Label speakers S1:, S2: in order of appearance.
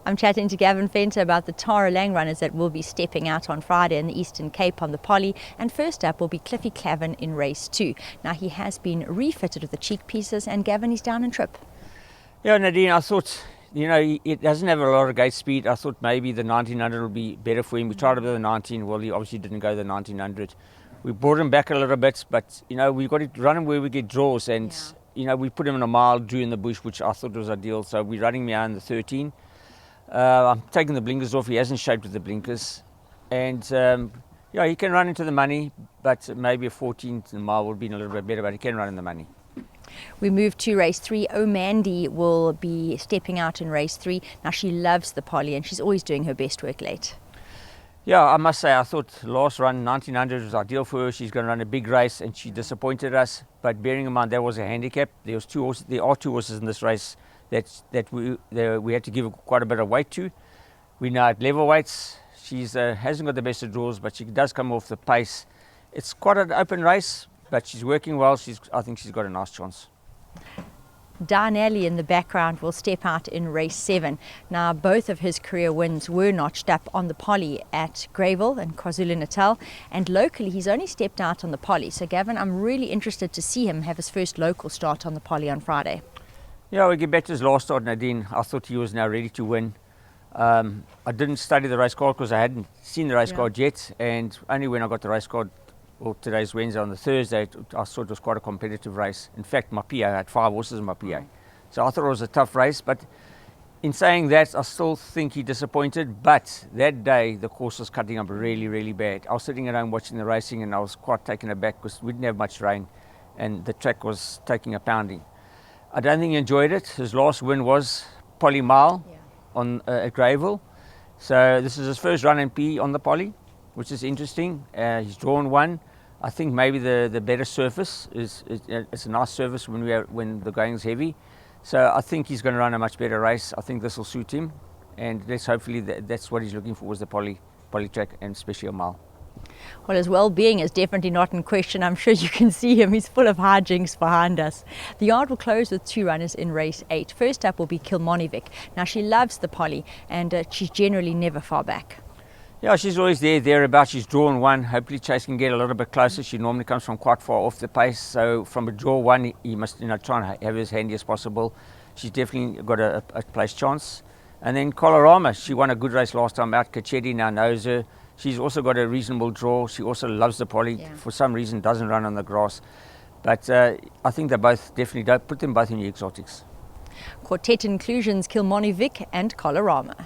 S1: I'm chatting to Gavin Fenter about the Tara LAING runners that will be stepping out on Friday in the Eastern Cape on the Poly. And first up will be Cliffy Clavin in race 2. Now he has been refitted with the cheek pieces, and Gavin is down and trip.
S2: Yeah, Nadine, I thought, it doesn't have a lot of gate speed. I thought maybe the 1900 would be better for him. We tried to do the 19. Well, he obviously didn't go the 1900. We brought him back a little bit, but, we've got to run him where we get draws. And, we put him in a mile, drew in the bush, which I thought was ideal. So we're running me out in the 13. I'm taking the blinkers off. He hasn't shaped with the blinkers. And, he can run into the money, but maybe a 14th mile would be a little bit better, but he can run in the money.
S1: We move to race 3. Mandy will be stepping out in race 3. Now she loves the Poly and she's always doing her best work late.
S2: Yeah, I must say, I thought last run 1900 was ideal for her. She's going to run a big race and she disappointed us. But bearing in mind that was a handicap, there are two horses in this race that we had to give quite a bit of weight to. We're now at level weights. She hasn't got the best of draws, but she does come off the pace. It's quite an open race, but she's working well. I think she's got a nice chance.
S1: Darnelli in the background will step out in race 7. Now both of his career wins were notched up on the Poly at Greyville and KwaZulu-Natal, and locally he's only stepped out on the Poly. So Gavin, I'm really interested to see him have his first local start on the Poly on Friday.
S2: Yeah, we get back to his last start, Nadine. I thought he was now ready to win. I didn't study the race card because I hadn't seen the race card yet, and only when I got the race card, well, today's Wednesday, on the Thursday, I thought it was quite a competitive race. In fact, my PA had 5 horses in my PA. So I thought it was a tough race, but in saying that, I still think he disappointed. But that day, the course was cutting up really, really bad. I was sitting at home watching the racing and I was quite taken aback because we didn't have much rain and the track was taking a pounding. I don't think he enjoyed it. His last win was Poly Mile at Greyville. So this is his first run in P on the Poly, which is interesting. He's drawn one. I think maybe the better surface it's a nice surface when the going's heavy. So I think he's going to run a much better race. I think this will suit him, and hopefully that's what he's looking for, was the Poly track and especially a mile.
S1: Well, his well-being is definitely not in question. I'm sure you can see him. He's full of hijinks behind us. The yard will close with 2 runners in race 8. First up will be Kilmonivik. Now she loves the Poly and she's generally never far back.
S2: Yeah, she's always thereabouts. She's drawn one. Hopefully Chase can get a little bit closer. She normally comes from quite far off the pace. So from a draw one, he must try and have her as handy as possible. She's definitely got a place chance. And then Colorama, she won a good race last time out. Kachetti now knows her. She's also got a reasonable draw. She also loves the Poly. For some reason doesn't run on the grass. But I think they both definitely put them both in the exotics.
S1: Quartet inclusions Kilmonivik and Colorama.